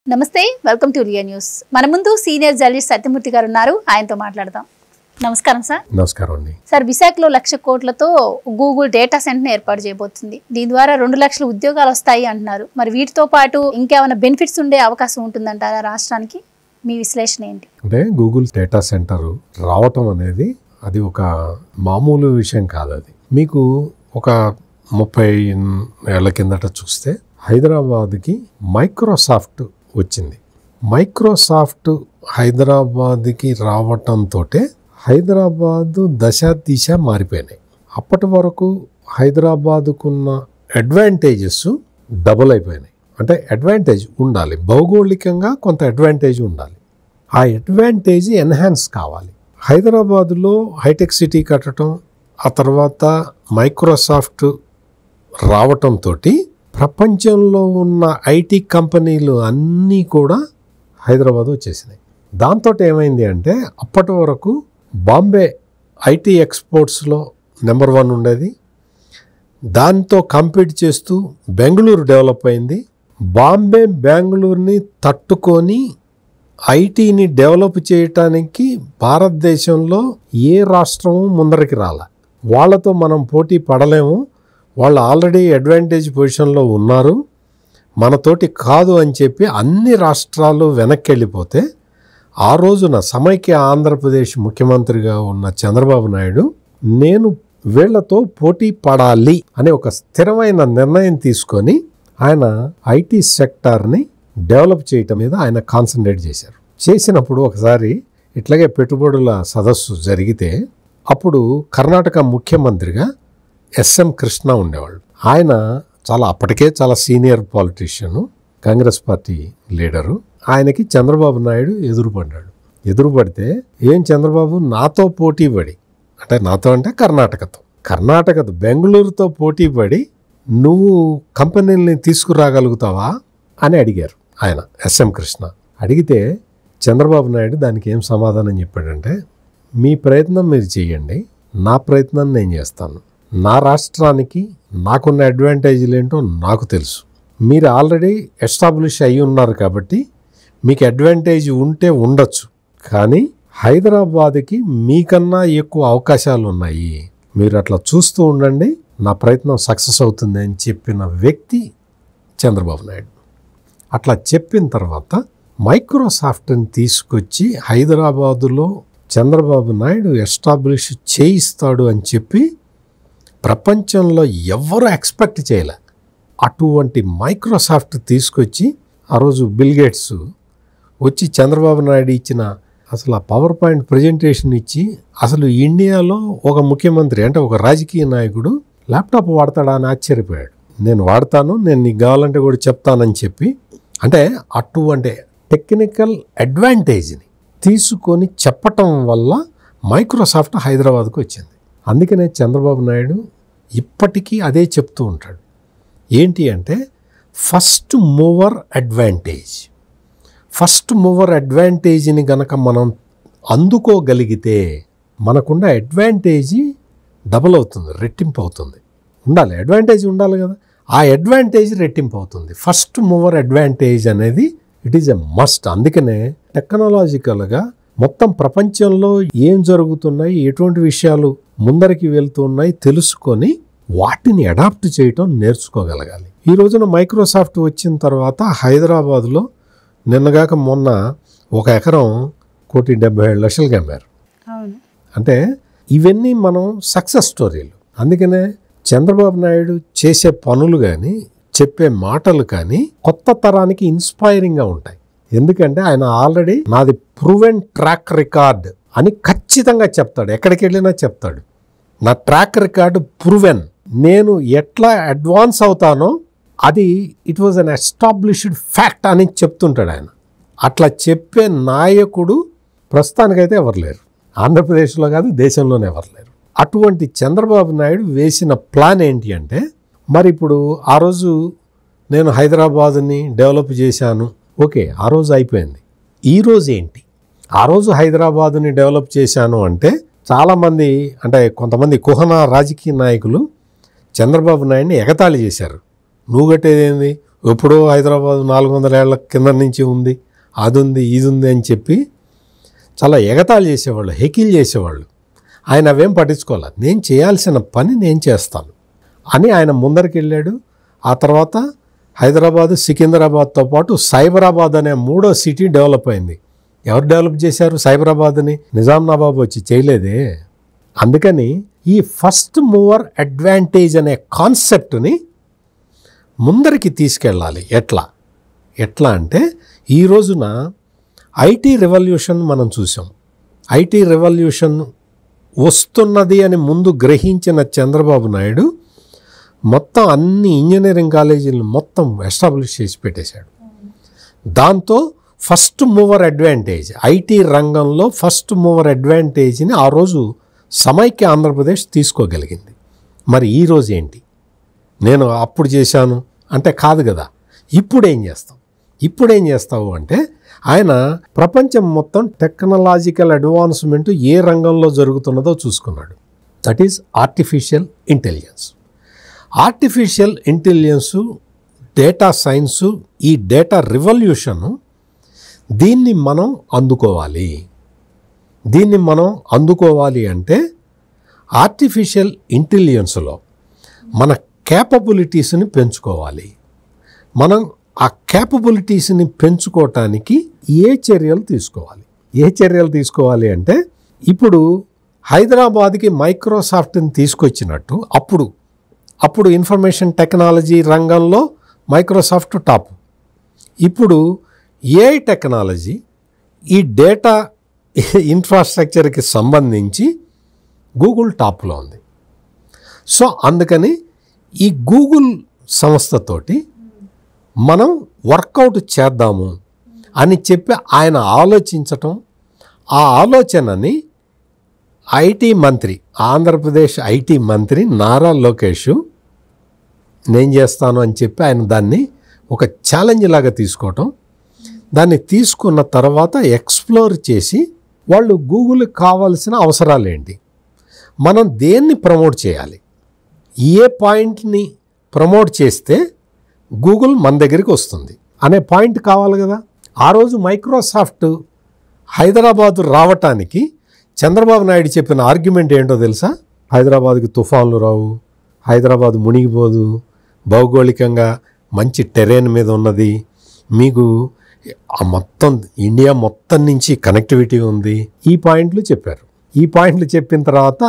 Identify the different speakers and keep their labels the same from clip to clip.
Speaker 1: నమస్తే, welcome to Riya news. మన ముందు సీనియర్ జర్నలిస్ట్ సత్యమూర్తి గారు ఉన్నారు. ఆయనతో మాట్లాడదాం. నమస్కారం సార్.
Speaker 2: నమస్కారం అండి.
Speaker 1: సార్, విశాఖలో 1,00,000 కోట్లతో గూగుల్ డేటా సెంటర్ని ఏర్పాటు చేయబోతుంది. దీని ద్వారా 2 లక్షల ఉద్యోగాలు వస్తాయి అంటున్నారు. మరి వీటితో పాటు ఇంకేమైనా బెనిఫిట్స్ ఉండే అవకాశం ఉంటుందంటారా రాష్ట్రానికి? మీ విశ్లేషణ ఏంటి?
Speaker 2: అంటే గూగుల్ డేటా సెంటర్ రావటం అనేది అది ఒక మామూలు విషయం కాదు. అది మీకు ఒక 30 ఏళ్ల కిందట చూస్తే హైదరాబాద్కి మైక్రోసాఫ్ట్ వచ్చింది. మైక్రోసాఫ్ట్ హైదరాబాద్కి రావటంతో హైదరాబాదు దశ దిశ మారిపోయినాయి. అప్పటి వరకు హైదరాబాదుకున్న అడ్వాంటేజెస్ డబుల్ అయిపోయినాయి. అంటే అడ్వాంటేజ్ ఉండాలి, భౌగోళికంగా కొంత అడ్వాంటేజ్ ఉండాలి. ఆ అడ్వాంటేజ్ ఎన్హాన్స్ కావాలి. హైదరాబాదులో హైటెక్ సిటీ కట్టడం, ఆ తర్వాత మైక్రోసాఫ్ట్ రావటంతో ప్రపంచంలో ఉన్న ఐటీ కంపెనీలు అన్నీ కూడా హైదరాబాద్ వచ్చేసినాయి. దాంతో ఏమైంది అంటే అప్పటి వరకు బాంబే ఐటీ ఎక్స్పోర్ట్స్లో నెంబర్ 1 ఉండేది. దాంతో కంపీట్ చేస్తూ బెంగళూరు డెవలప్ అయింది. బాంబే బెంగళూరుని తట్టుకొని ఐటీని డెవలప్ చేయటానికి భారతదేశంలో ఏ రాష్ట్రము ముందరికి రాలే. వాళ్ళతో మనం పోటీ పడలేము, వాళ్ళు ఆల్రెడీ అడ్వాంటేజ్ పొజిషన్లో ఉన్నారు, మనతోటి కాదు అని చెప్పి అన్ని రాష్ట్రాలు వెనక్కి వెళ్ళిపోతే ఆ రోజున సమైక్య ఆంధ్రప్రదేశ్ ముఖ్యమంత్రిగా ఉన్న చంద్రబాబు నాయుడు నేను వీళ్లతో పోటీ పడాలి అనే ఒక స్థిరమైన నిర్ణయం తీసుకొని ఆయన ఐటీ సెక్టార్ని డెవలప్ చేయటం మీద ఆయన కాన్సన్ట్రేట్ చేశారు. చేసినప్పుడు ఒకసారి ఇట్లాగే పెట్టుబడుల సదస్సు జరిగితే అప్పుడు కర్ణాటక ముఖ్యమంత్రిగా ఎస్ఎం కృష్ణ ఉండేవాళ్ళు. ఆయన అప్పటికే చాలా సీనియర్ పాలిటీషియను, కాంగ్రెస్ పార్టీ లీడరు. ఆయనకి చంద్రబాబు నాయుడు ఎదురుపడ్డాడు. ఎదురుపడితే ఏం చంద్రబాబు నాతో పోటీ పడి, అంటే నాతో అంటే కర్ణాటకతో బెంగళూరుతో పోటీ పడి నువ్వు కంపెనీలని తీసుకురాగలుగుతావా అని అడిగారు ఆయన, ఎస్ఎం కృష్ణ. అడిగితే చంద్రబాబు నాయుడు దానికి ఏం సమాధానం చెప్పాడంటే, మీ ప్రయత్నం మీరు చేయండి, నా ప్రయత్నం నేను చేస్తాను. నా రాష్ట్రానికి నాకున్న అడ్వాంటేజ్లు ఏంటో నాకు తెలుసు. మీరు ఆల్రెడీ ఎస్టాబ్లిష్ అయ్యి ఉన్నారు కాబట్టి మీకు అడ్వాంటేజ్ ఉంటే ఉండొచ్చు, కానీ హైదరాబాద్కి మీకన్నా ఎక్కువ అవకాశాలు ఉన్నాయి. మీరు అట్లా చూస్తూ ఉండండి, నా ప్రయత్నం సక్సెస్ అవుతుంది అని చెప్పిన వ్యక్తి చంద్రబాబు నాయుడు. అట్లా చెప్పిన తర్వాత మైక్రోసాఫ్ట్ని తీసుకొచ్చి హైదరాబాదులో చంద్రబాబు నాయుడు ఎస్టాబ్లిష్ చేయిస్తాడు అని చెప్పి ప్రపంచంలో ఎవరు ఎక్స్పెక్ట్ చేయలే. అటువంటి మైక్రోసాఫ్ట్ తీసుకొచ్చి ఆ రోజు బిల్ గేట్స్ వచ్చి చంద్రబాబు నాయుడు ఇచ్చిన అసలు ఆ పవర్ పాయింట్ ప్రజెంటేషన్ ఇచ్చి, అసలు ఇండియాలో ఒక ముఖ్యమంత్రి అంటే ఒక రాజకీయ నాయకుడు ల్యాప్టాప్ వాడతాడా అని ఆశ్చర్యపోయాడు. నేను వాడతాను, నేను నీకు కావాలంటే కూడా చెప్తానని చెప్పి, అంటే అటువంటి టెక్నికల్ అడ్వాంటేజ్ని తీసుకొని చెప్పటం వల్ల మైక్రోసాఫ్ట్ హైదరాబాద్కు వచ్చింది. అందుకనే చంద్రబాబు నాయుడు ఇప్పటికీ అదే చెప్తూ ఉంటాడు. ఏంటి అంటే ఫస్ట్ మూవర్ అడ్వాంటేజ్ని గనక మనం అందుకోగలిగితే మనకున్న అడ్వాంటేజీ డబుల్ అవుతుంది, రెట్టింపు అవుతుంది. ఉండాలి, అడ్వాంటేజ్ ఉండాలి కదా, ఆ అడ్వాంటేజ్ రెట్టింపు అవుతుంది. ఫస్ట్ మూవర్ అడ్వాంటేజ్ అనేది ఇట్ ఈజ్ ఎ మస్ట్. అందుకనే టెక్నాలజికల్గా మొత్తం ప్రపంచంలో ఏం జరుగుతున్నాయి, ఎటువంటి విషయాలు ముందరికి వెళ్తున్నాయి తెలుసుకొని వాటిని అడాప్ట్ చేయటం నేర్చుకోగలగాలి. ఈ రోజున మైక్రోసాఫ్ట్ వచ్చిన తర్వాత హైదరాబాద్లో నిన్నగాక మొన్న 1 ఎకరం 1,77,00,000 అమ్మారు. అంటే ఇవన్నీ మనం సక్సెస్ స్టోరీలు. అందుకనే చంద్రబాబు నాయుడు చేసే పనులు కానీ చెప్పే మాటలు కానీ కొత్త తరానికి ఇన్స్పైరింగ్గా ఉంటాయి. ఎందుకంటే ఆయన ఆల్రెడీ నాది ప్రూవెన్ ట్రాక్ రికార్డ్ అని ఖచ్చితంగా చెప్తాడు, ఎక్కడికి వెళ్ళినా చెప్తాడు. నా ట్రాక్ రికార్డు ప్రూవెన్, నేను ఎట్లా అడ్వాన్స్ అవుతానో అది it was an established fact అని చెప్తుంటాడు ఆయన. అట్లా చెప్పే నాయకుడు ప్రస్తుతానికైతే ఎవరు లేరు, ఆంధ్రప్రదేశ్లో కాదు దేశంలోనే ఎవరు లేరు. అటువంటి చంద్రబాబు నాయుడు వేసిన ప్లాన్ ఏంటి అంటే, మరి ఇప్పుడు ఆ రోజు నేను హైదరాబాదుని డెవలప్ చేశాను, ఓకే, ఆ రోజు అయిపోయింది. ఈరోజు ఏంటి? ఆ రోజు హైదరాబాదుని డెవలప్ చేశాను అంటే చాలామంది, అంటే కొంతమంది కుహన రాజకీయ నాయకులు చంద్రబాబు నాయుడిని ఎగతాళి చేశారు. నువ్వు కట్టేదేంది, ఎప్పుడో హైదరాబాద్ 400 ఏళ్ల కింద నుంచి ఉంది, అది ఉంది, ఇది ఉంది అని చెప్పి చాలా ఎగతాళి చేసేవాళ్ళు, హెకిల్ చేసేవాళ్ళు. ఆయన అవేం పట్టించుకోవాలి. నేను చేయాల్సిన పని నేను చేస్తాను అని ఆయన ముందరికి వెళ్ళాడు. ఆ తర్వాత హైదరాబాదు, సికింద్రాబాద్తో పాటు సైబరాబాద్ అనే 3వ సిటీ డెవలప్ అయింది. ఎవరు డెవలప్ చేశారు సైబరాబాద్ని? నిజాం నవాబ్ వచ్చి చేయలేదే. అందుకని ఈ ఫస్ట్ మూవర్ అడ్వాంటేజ్ అనే కాన్సెప్ట్ని ముందరికి తీసుకెళ్ళాలి. ఎట్లా అంటే ఈ రోజున ఐటీ రెవల్యూషన్ మనం చూసాం. ఐటీ రెవల్యూషన్ వస్తున్నది అని ముందు గ్రహించిన చంద్రబాబు నాయుడు మొత్తం అన్ని ఇంజనీరింగ్ కాలేజీలను మొత్తం ఎస్టాబ్లిష్ చేసి పెట్టేశాడు. దాంతో ఫస్ట్ మూవర్ అడ్వాంటేజ్, ఐటీ రంగంలో ఫస్ట్ మూవర్ అడ్వాంటేజ్ని ఆ రోజు సమైక్య ఆంధ్రప్రదేశ్ తీసుకోగలిగింది. మరి ఈరోజు ఏంటి? నేను అప్పుడు చేశాను అంటే కాదు కదా. ఇప్పుడేం చేస్తావు అంటే ఆయన ప్రపంచం మొత్తం టెక్నాలజికల్ అడ్వాన్స్మెంట్ ఏ రంగంలో జరుగుతున్నదో చూసుకున్నాడు. That is artificial intelligence. Artificial intelligence, data science, ఈ డేటా రివల్యూషను, దీన్ని మనం అందుకోవాలి అంటే ఆర్టిఫిషియల్ ఇంటెలిజెన్స్లో మన క్యాపబిలిటీస్ని పెంచుకోవాలి. మనం ఆ క్యాపబిలిటీస్ని పెంచుకోవటానికి ఏ చర్యలు తీసుకోవాలి అంటే ఇప్పుడు హైదరాబాద్కి మైక్రోసాఫ్ట్ని తీసుకొచ్చినట్టు అప్పుడు ఇన్ఫర్మేషన్ టెక్నాలజీ రంగంలో మైక్రోసాఫ్ట్ టాప్. ఇప్పుడు ఏఐ టెక్నాలజీ, ఈ డేటా ఇన్ఫ్రాస్ట్రక్చర్కి సంబంధించి గూగుల్ టాప్లో ఉంది. సో అందుకని ఈ గూగుల్ సంస్థతోటి మనం వర్కౌట్ చేద్దాము అని చెప్పి ఆయన ఆలోచించటం, ఆ ఆలోచనని ఐటీ మంత్రి, ఆంధ్రప్రదేశ్ ఐటీ మంత్రి నారా లోకేష్ నేను చేస్తాను అని చెప్పి ఆయన దాన్ని ఒక ఛాలెంజ్ లాగా తీసుకోవటం, దాన్ని తీసుకున్న తర్వాత ఎక్స్ప్లోర్ చేసి వాళ్ళు గూగుల్కి కావాల్సిన అవసరాలు ఏంటి, మనం దేన్ని ప్రమోట్ చేయాలి, ఏ పాయింట్ని ప్రమోట్ చేస్తే గూగుల్ మన దగ్గరికి వస్తుంది అనే పాయింట్ కావాలి కదా. ఆ రోజు మైక్రోసాఫ్ట్ హైదరాబాదు రావటానికి చంద్రబాబు నాయుడు చెప్పిన ఆర్గ్యుమెంట్ ఏంటో తెలుసా? హైదరాబాద్కి తుఫాన్లు రావు, హైదరాబాద్ మునిగిపోదు, భౌగోళికంగా మంచి టెరెన్ మీద ఉన్నది, మీకు మొత్తం ఇండియా మొత్తం నుంచి కనెక్టివిటీ ఉంది. ఈ పాయింట్లు చెప్పారు. ఈ పాయింట్లు చెప్పిన తర్వాత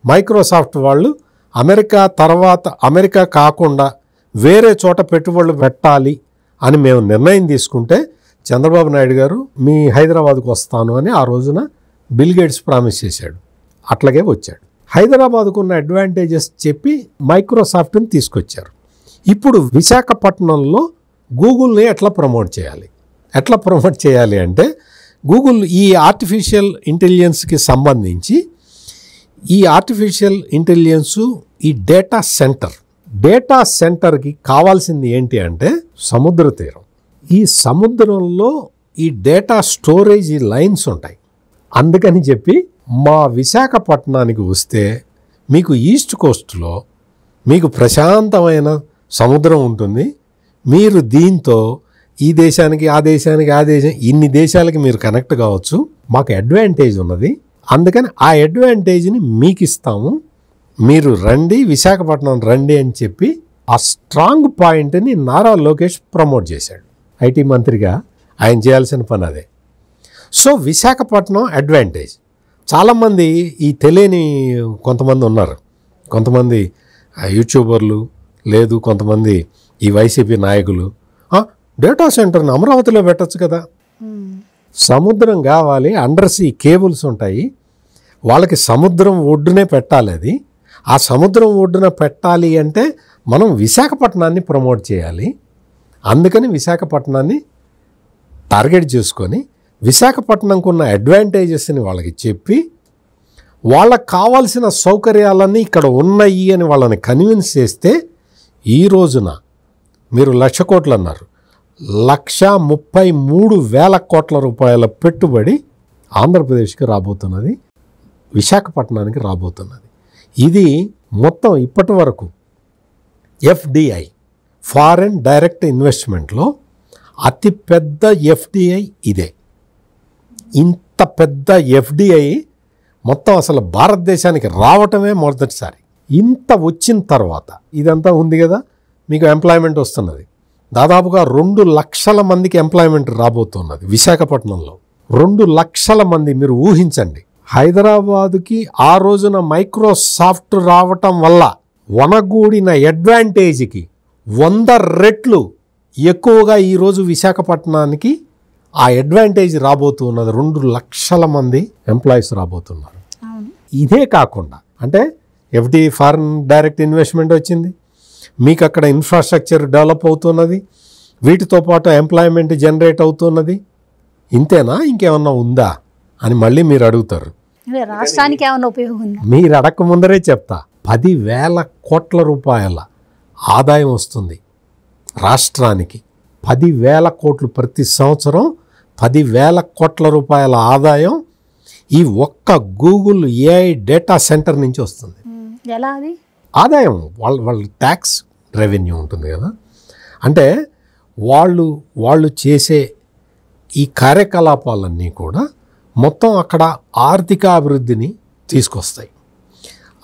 Speaker 2: మైక్రోసాఫ్ట్ వాళ్ళు అమెరికా కాకుండా వేరే చోట పెట్టుబడులు పెట్టాలి అని మేము నిర్ణయం తీసుకుంటే చంద్రబాబు నాయుడు గారు మీ హైదరాబాద్కు వస్తాను అని ఆ రోజున బిల్ గేట్స్ ప్రామిస్ చేశాడు. అట్లాగే వచ్చాడు. హైదరాబాద్కు ఉన్న అడ్వాంటేజెస్ చెప్పి మైక్రోసాఫ్ట్ని తీసుకొచ్చారు. ఇప్పుడు విశాఖపట్నంలో గూగుల్ని ఎట్లా ప్రమోట్ చేయాలి అంటే గూగుల్ ఈ ఆర్టిఫిషియల్ ఇంటెలిజెన్స్కి సంబంధించి ఈ ఆర్టిఫిషియల్ ఇంటెలిజెన్సు, ఈ డేటా సెంటర్కి కావాల్సింది ఏంటి అంటే సముద్ర తీరం. ఈ సముద్రంలో ఈ డేటా స్టోరేజ్ లైన్స్ ఉంటాయి. అందుకని చెప్పి మా విశాఖపట్నానికి వస్తే మీకు ఈస్ట్ కోస్ట్లో మీకు ప్రశాంతమైన సముద్రం ఉంటుంది. మీరు దీంతో ఈ దేశానికి ఆ దేశం ఇన్ని దేశాలకి మీరు కనెక్ట్ కావచ్చు. మాకు అడ్వాంటేజ్ ఉన్నది. అందుకని ఆ అడ్వాంటేజ్ని మీకు ఇస్తాము, మీరు రండి, విశాఖపట్నం రండి అని చెప్పి ఆ స్ట్రాంగ్ పాయింట్ని నారా లోకేష్ ప్రమోట్ చేశాడు. ఐటీ మంత్రిగా ఆయన చేయాల్సిన పని అదే. So Visakhapatnam advantage. చాలామంది ఈ తెలియని కొంతమంది ఉన్నారు, కొంతమంది యూట్యూబర్లు, లేదు కొంతమంది ఈ వైసీపీ నాయకులు, డేటా సెంటర్ని అమరావతిలో పెట్టచ్చు కదా, సముద్రం కావాలి, అండర్ సీ కేబుల్స్ ఉంటాయి, వాళ్ళకి సముద్రం ఒడ్డునే పెట్టాలి. అది ఆ సముద్రం ఒడ్డున పెట్టాలి అంటే మనం విశాఖపట్నాన్ని ప్రమోట్ చేయాలి. అందుకని విశాఖపట్నాన్ని టార్గెట్ చేసుకొని విశాఖపట్నంకు ఉన్న అడ్వాంటేజెస్ని వాళ్ళకి చెప్పి వాళ్ళకు కావాల్సిన సౌకర్యాలన్నీ ఇక్కడ ఉన్నాయి అని వాళ్ళని కన్విన్స్ చేస్తే ఈ రోజున మీరు 1,00,000 కోట్లు అన్నారు, 1,33,000 కోట్ల రూపాయల పెట్టుబడి ఆంధ్రప్రదేశ్కి రాబోతున్నది, విశాఖపట్నానికి రాబోతున్నది. ఇది మొత్తం ఇప్పటి వరకు FDI, ఫారెన్ డైరెక్ట్ ఇన్వెస్ట్మెంట్లో అతిపెద్ద ఎఫ్డిఐ ఇదే. ఇంత పెద్ద ఎఫ్డిఐ మొత్తం అసలు భారతదేశానికి రావటమే మొదటిసారి. ఇంత వచ్చిన తర్వాత ఇదంతా ఉంది కదా, మీకు ఎంప్లాయ్మెంట్ వస్తున్నది. దాదాపుగా 2 లక్షల మందికి ఎంప్లాయ్మెంట్ రాబోతున్నది విశాఖపట్నంలో. 2 లక్షల మంది మీరు ఊహించండి. హైదరాబాదుకి ఆ రోజున మైక్రోసాఫ్ట్ రావటం వల్ల వనగూడిన అడ్వాంటేజ్కి 100 రెట్లు ఎక్కువగా ఈరోజు విశాఖపట్నానికి ఆ అడ్వాంటేజ్ రాబోతున్నది. 2 లక్షల మంది ఎంప్లాయీస్ రాబోతున్నారు. ఇదే కాకుండా అంటే ఎఫ్డిఐ ఫారిన్ డైరెక్ట్ ఇన్వెస్ట్మెంట్ వచ్చింది, మీకు అక్కడ ఇన్ఫ్రాస్ట్రక్చర్ డెవలప్ అవుతున్నది, వీటితో పాటు ఎంప్లాయ్మెంట్ జనరేట్ అవుతున్నది. ఇంతేనా, ఇంకేమన్నా ఉందా అని మళ్ళీ మీరు అడుగుతారు.
Speaker 1: రాష్ట్రానికి ఏమైనా ఉపయోగం ఉందా?
Speaker 2: మీరు అడగక ముందరే చెప్తా. 10,000 కోట్ల రూపాయల ఆదాయం వస్తుంది రాష్ట్రానికి. 10,000 కోట్లు ప్రతి సంవత్సరం, 10,000 కోట్ల రూపాయల ఆదాయం ఈ ఒక్క గూగుల్ ఏఐ డేటా సెంటర్ నుంచి వస్తుంది.
Speaker 1: ఎలా అది
Speaker 2: ఆదాయం? వాళ్ళ ట్యాక్స్ రెవెన్యూ ఉంటుంది కదా. అంటే వాళ్ళు చేసే ఈ కార్యకలాపాలన్నీ కూడా మొత్తం అక్కడ ఆర్థిక అభివృద్ధిని తీసుకొస్తాయి.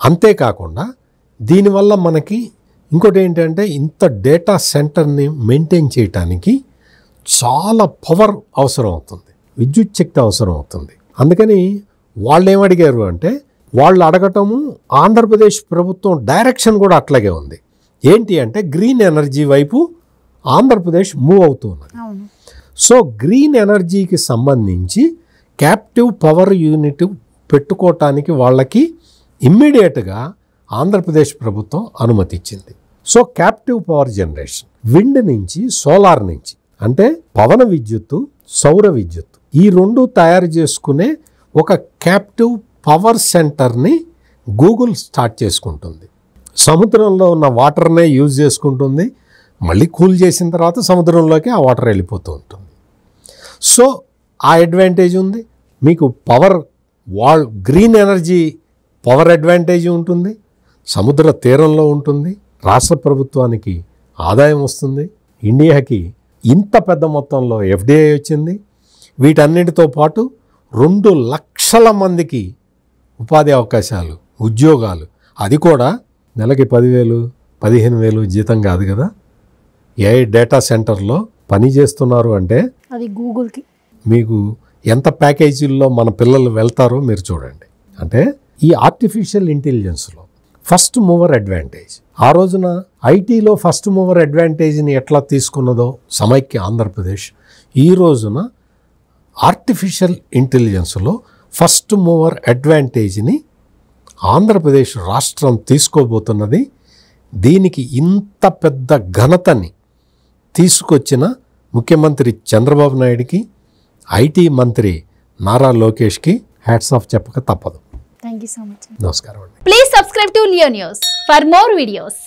Speaker 2: అంతేకాకుండా దీనివల్ల మనకి ఇంకోటి ఏంటంటే, ఇంత డేటా సెంటర్ని మెయింటైన్ చేయటానికి చాలా పవర్ అవసరం అవుతుంది, విద్యుత్ శక్తి అవసరం అవుతుంది. అందుకని వాళ్ళు ఏమడిగారు అంటే, వాళ్ళు అడగటము ఆంధ్రప్రదేశ్ ప్రభుత్వం డైరెక్షన్ కూడా అట్లాగే ఉంది. ఏంటి అంటే గ్రీన్ ఎనర్జీ వైపు ఆంధ్రప్రదేశ్ మూవ్ అవుతున్నది. సో గ్రీన్ ఎనర్జీకి సంబంధించి క్యాప్టివ్ పవర్ యూనిట్ పెట్టుకోవటానికి వాళ్ళకి ఇమ్మీడియట్గా ఆంధ్రప్రదేశ్ ప్రభుత్వం అనుమతి ఇచ్చింది. So captive power generation, wind నుంచి, సోలార్ నుంచి, అంటే పవన విద్యుత్తు, సౌర విద్యుత్తు, ఈ 2 తయారు చేసుకునే ఒక క్యాప్టివ్ పవర్ సెంటర్ని గూగుల్ స్టార్ట్ చేసుకుంటుంది. సముద్రంలో ఉన్న వాటర్నే యూజ్ చేసుకుంటుంది, మళ్ళీ కూల్ చేసిన తర్వాత సముద్రంలోకి ఆ వాటర్ వెళ్ళిపోతూ ఉంటుంది. సో ఆ అడ్వాంటేజ్ ఉంది మీకు. Power green energy power advantage ఉంటుంది, సముద్ర తీరంలో ఉంటుంది, రాష్ట్ర ప్రభుత్వానికి ఆదాయం వస్తుంది, ఇండియాకి ఇంత పెద్ద మొత్తంలో ఎఫ్డిఐ వచ్చింది. వీటన్నిటితో పాటు 2 లక్షల మందికి ఉపాధి అవకాశాలు, ఉద్యోగాలు. అది కూడా నెలకి 10,000, 15,000 జీతం కాదు కదా. ఏ డేటా సెంటర్లో పని చేస్తున్నారు అంటే
Speaker 1: అది గూగుల్కి
Speaker 2: మీకు ఎంత ప్యాకేజీల్లో మన పిల్లలు వెళ్తారో మీరు చూడండి. అంటే ఈ ఆర్టిఫిషియల్ ఇంటెలిజెన్స్లో ఫస్ట్ మూవర్ అడ్వాంటేజ్, ఆ రోజున ఐటీలో ఫస్ట్ మూవర్ అడ్వాంటేజ్ని ఎట్లా తీసుకున్నదో సమైక్య ఆంధ్రప్రదేశ్, ఈ రోజున ఆర్టిఫిషియల్ ఇంటెలిజెన్స్లో ఫస్ట్ మూవర్ అడ్వాంటేజ్ని ఆంధ్రప్రదేశ్ రాష్ట్రం తీసుకోబోతున్నది. దీనికి ఇంత పెద్ద ఘనతని తీసుకొచ్చిన ముఖ్యమంత్రి చంద్రబాబు నాయుడికి, ఐటీ మంత్రి నారా లోకేష్కి హ్యాట్స్ ఆఫ్ చెప్పక తప్పదు.
Speaker 1: Thank you so much.
Speaker 2: నమస్కారం అండి.
Speaker 1: Please subscribe to Leo news for more videos.